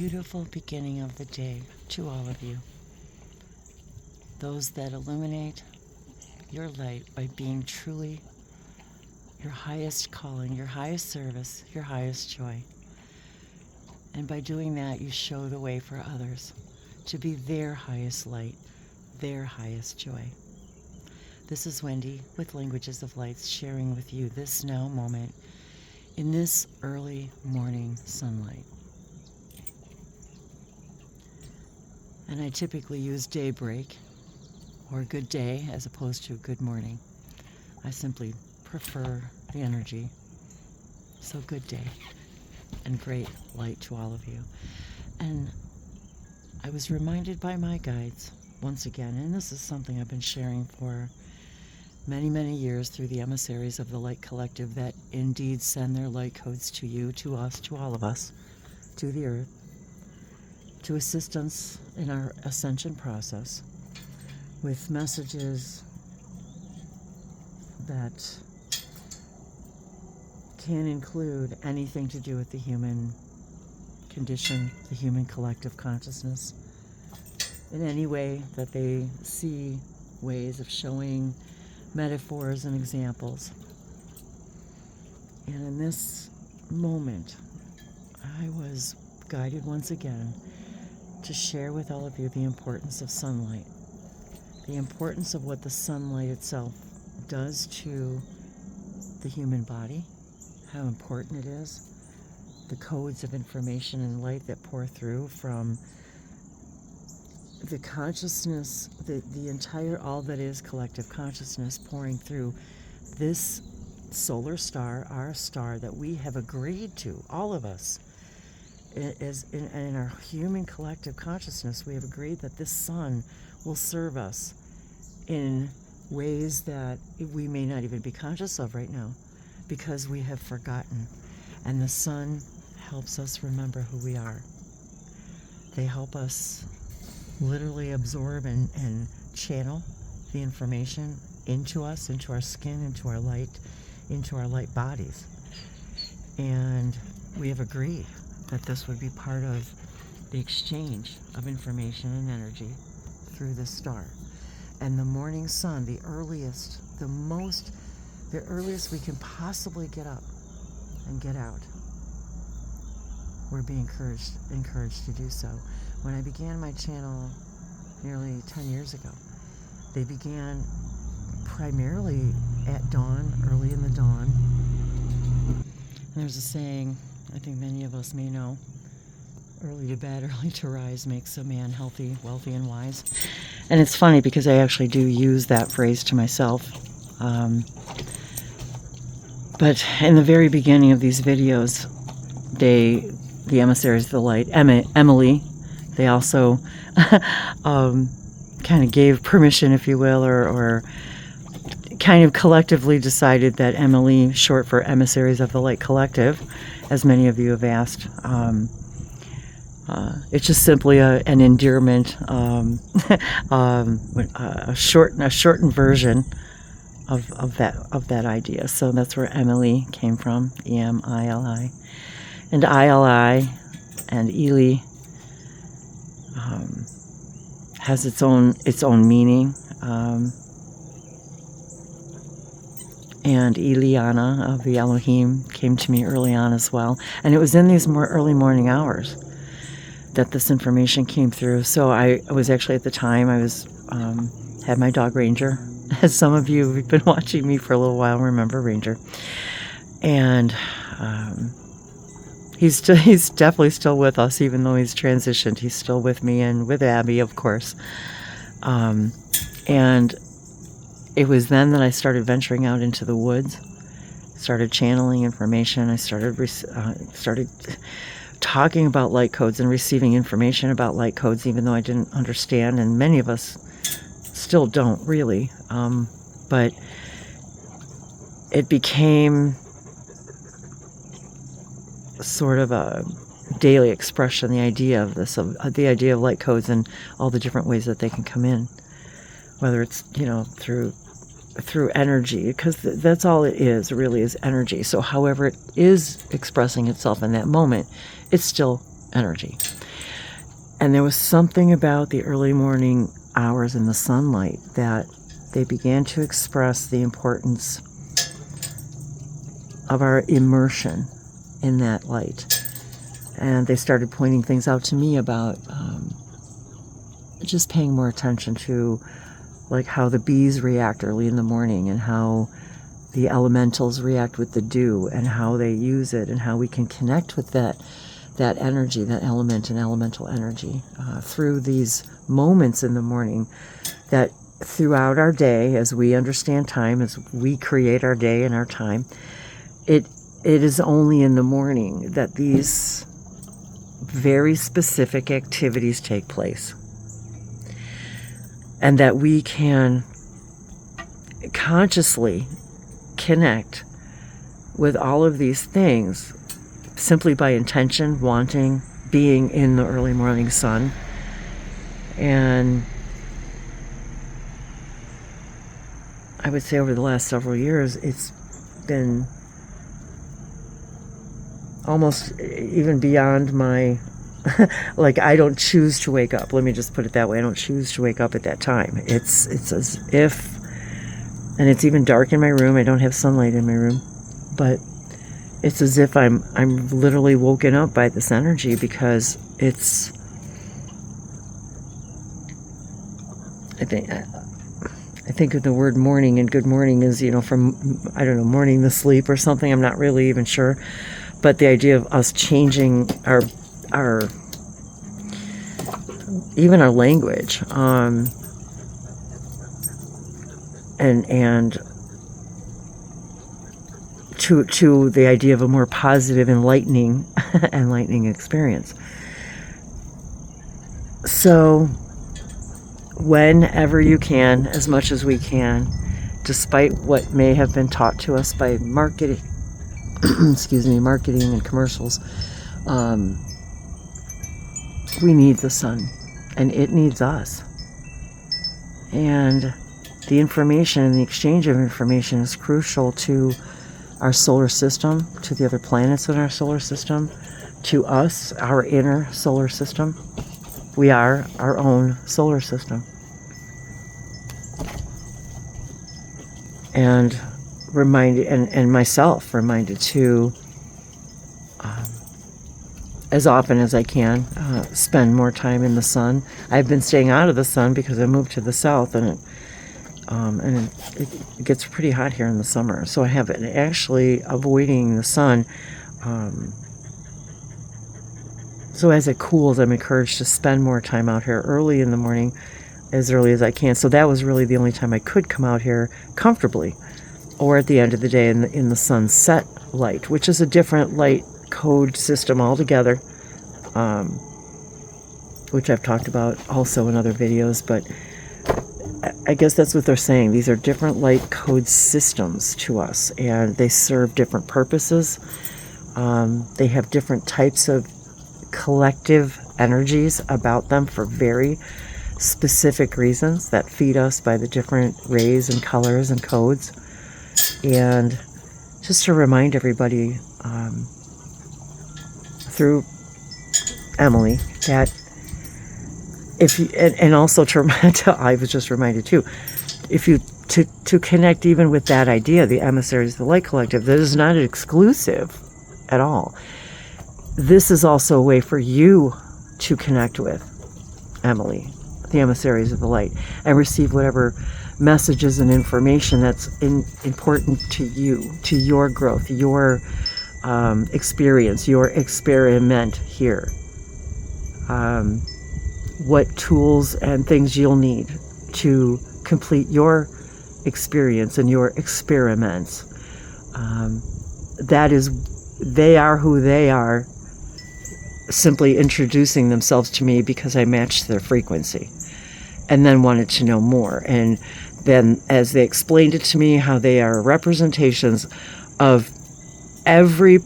beautiful beginning of the day to all of you. Those that illuminate your light by being truly your highest calling, your highest service, your highest joy. And by doing that, you show the way for others to be their highest light, their highest joy. This is Wendy with Languages of Light, sharing with you this now moment in this early morning sunlight. And I typically use daybreak or good day as opposed to good morning. I simply prefer the energy. So good day and great light to all of you. And I was reminded by my guides once again, and this is something I've been sharing for many years through the Emissaries of the Light Collective, that indeed send their light codes to you, to us, to all of us, to the earth, to assist us in our ascension process with messages that can include anything to do with the human condition, the human collective consciousness, in any way that they see ways of showing metaphors and examples. And in this moment, I was guided once again to share with all of you the importance of sunlight, the importance of what the sunlight itself does to the human body, how important it is, the codes of information and light that pour through from the consciousness, the entire, all that is collective consciousness pouring through this solar star, our star that we have agreed to, all of us, as in our human collective consciousness, we have agreed that this sun will serve us in ways that we may not even be conscious of right now because we have forgotten. And the sun helps us remember who we are. They help us literally absorb and channel the information into us, into our skin, into our light bodies. And we have agreed that this would be part of the exchange of information and energy through this star. And the morning sun, the earliest we can possibly get up and get out, we're being encouraged to do so. When I began my channel nearly 10 years ago, they began primarily at dawn, early in the dawn. And there's a saying, I think many of us may know, early to bed, early to rise makes a man healthy, wealthy, and wise. And it's funny because I actually do use that phrase to myself. But in the very beginning of these videos, the Emissaries of the Light, Emili, they also kind of gave permission, if you will, or kind of collectively decided that Emili, short for Emissaries of the Light Collective, as many of you have asked, it's just simply an endearment, a shortened version of that idea. So that's where Emili came from, Emili, and Ili and Eli has its own meaning. And Eliana of the Elohim came to me early on as well. And it was in these more early morning hours that this information came through. So I was actually, at the time, I was had my dog Ranger. As some of you who've been watching me for a little while remember Ranger. And he's definitely still with us, even though he's transitioned. He's still with me and with Abby, of course. And it was then that I started venturing out into the woods, started channeling information. I started talking about light codes and receiving information about light codes, even though I didn't understand, and many of us still don't really. But it became sort of a daily expression, the idea of this, the idea of light codes and all the different ways that they can come in, whether it's, through energy, because that's all it is, really, is energy. So however it is expressing itself in that moment, it's still energy. And there was something about the early morning hours in the sunlight that they began to express the importance of our immersion in that light. And they started pointing things out to me about just paying more attention to like how the bees react early in the morning, and how the elementals react with the dew, and how they use it, and how we can connect with that energy, that element and elemental energy through these moments in the morning, that throughout our day, as we understand time, as we create our day and our time, it is only in the morning that these very specific activities take place, and that we can consciously connect with all of these things simply by intention, wanting, being in the early morning sun. And I would say over the last several years, it's been almost even beyond my, like, I don't choose to wake up. Let me just put it that way. I don't choose to wake up at that time. It's as if, and it's even dark in my room. I don't have sunlight in my room, but it's as if I'm literally woken up by this energy, because it's, I think of the word morning, and good morning is, from, I don't know, morning the sleep or something. I'm not really even sure. But the idea of us changing our even our language, and to the idea of a more positive, enlightening experience. So whenever you can, as much as we can, despite what may have been taught to us by marketing marketing and commercials, we need the sun, and it needs us. And the information and the exchange of information is crucial to our solar system, to the other planets in our solar system, to us, our inner solar system. We are our own solar system. And reminded, and myself reminded to, as often as I can, spend more time in the sun. I've been staying out of the sun because I moved to the south, and it gets pretty hot here in the summer. So I have been actually avoiding the sun. So as it cools, I'm encouraged to spend more time out here early in the morning, as early as I can. So that was really the only time I could come out here comfortably, or at the end of the day in the sunset light, which is a different light code system altogether, which I've talked about also in other videos. But I guess that's what they're saying. These are different light code systems to us, and they serve different purposes. They have different types of collective energies about them for very specific reasons that feed us by the different rays and colors and codes. And just to remind everybody, through Emily, that if you, and also to I was just reminded too, if you to connect even with that idea, the Emissaries, the Light Collective, that is not exclusive at all. This is also a way for you to connect with Emily, the Emissaries of the Light, and receive whatever messages and information that's important to you, to your growth, your experience, your experiment here. What tools and things you'll need to complete your experience and your experiments. That is, they are who they are, simply introducing themselves to me because I matched their frequency, and then wanted to know more. And then as they explained it to me, how they are representations of every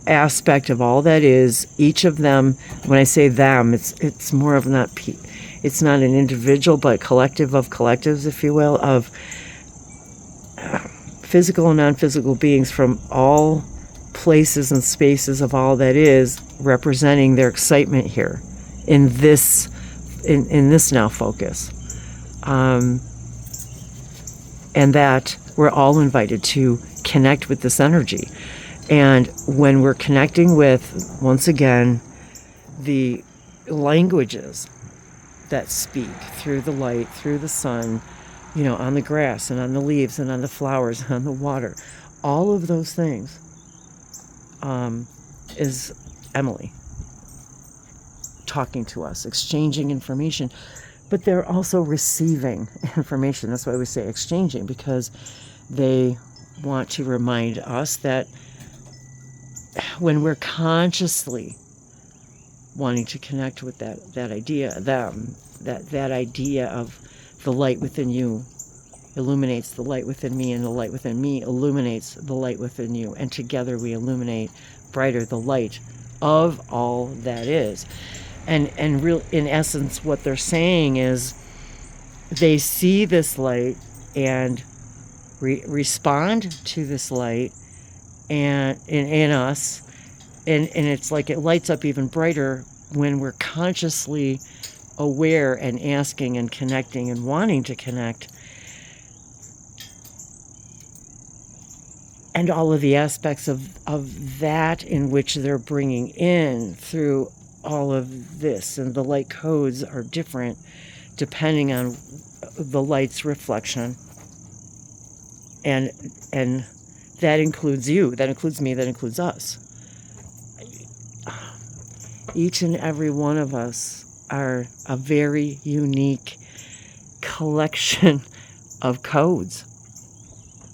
aspect of all that is, each of them. When I say them, it's more of it's not an individual, but collective of collectives, if you will, of physical and non-physical beings from all places and spaces of all that is, representing their excitement here in this now focus. And that we're all invited to connect with this energy. And when we're connecting with, once again, the languages that speak through the light, through the sun, on the grass and on the leaves and on the flowers and on the water, all of those things, is Emili talking to us, exchanging information. But they're also receiving information. That's why we say exchanging, because they want to remind us that when we're consciously wanting to connect with that idea, that idea of the light within you illuminates the light within me, and the light within me illuminates the light within you, and together we illuminate brighter the light of all that is. And real, in essence, what they're saying is they see this light and respond to this light and in us, and it's like it lights up even brighter when we're consciously aware and asking and connecting and wanting to connect. And all of the aspects of that in which they're bringing in through all of this. And the light codes are different depending on the light's reflection. And that includes you, that includes me, that includes us. Each and every one of us are a very unique collection of codes,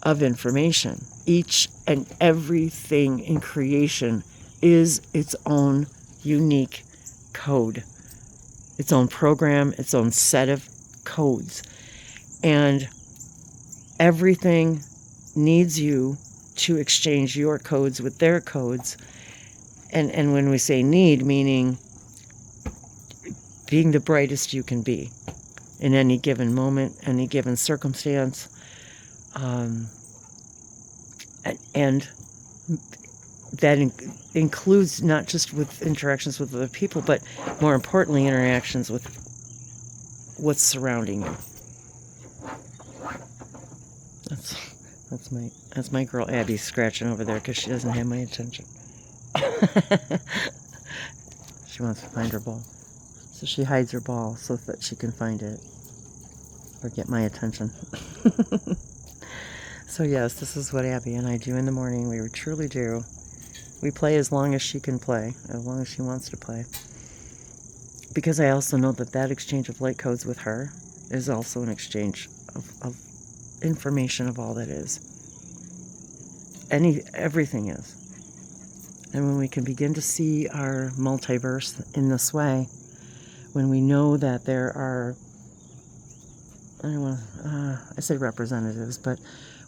of information. Each and everything in creation is its own unique code, its own program, its own set of codes. And everything needs you to exchange your codes with their codes. And when we say need, meaning being the brightest you can be in any given moment, any given circumstance. And that includes not just with interactions with other people, but more importantly, interactions with what's surrounding you. That's my girl Abby scratching over there because she doesn't have my attention. She wants to find her ball. So she hides her ball so that she can find it or get my attention. So yes, this is what Abby and I do in the morning. We truly do. We play as long as she can play, as long as she wants to play. Because I also know that exchange of light codes with her is also an exchange of information of all that is. Everything is. And when we can begin to see our multiverse in this way, when we know that there are, I say representatives, but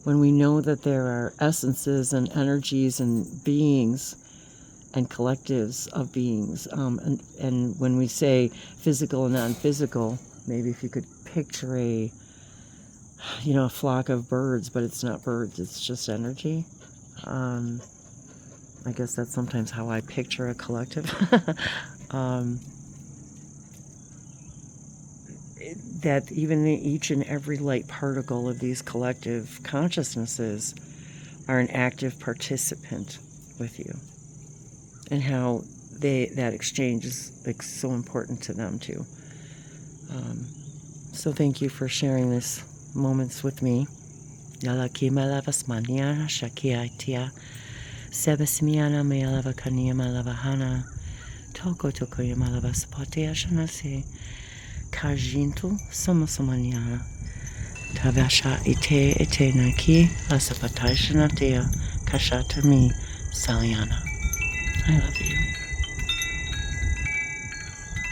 when we know that there are essences and energies and beings and collectives of beings, and when we say physical and non-physical, maybe if you could picture a flock of birds, but it's not birds, it's just energy. I guess that's sometimes how I picture a collective. That even each and every light particle of these collective consciousnesses are an active participant with you, and how that exchange is so important to them too. So thank you for sharing this moments with me. Yalaki malavas mania shakiaitia sebesmiana mayalava kania malavahana toko toko yamalava spotia shanasi kajintu somasomania tabasha ite naki asapatai shanatia kashata mi saliana. I love you.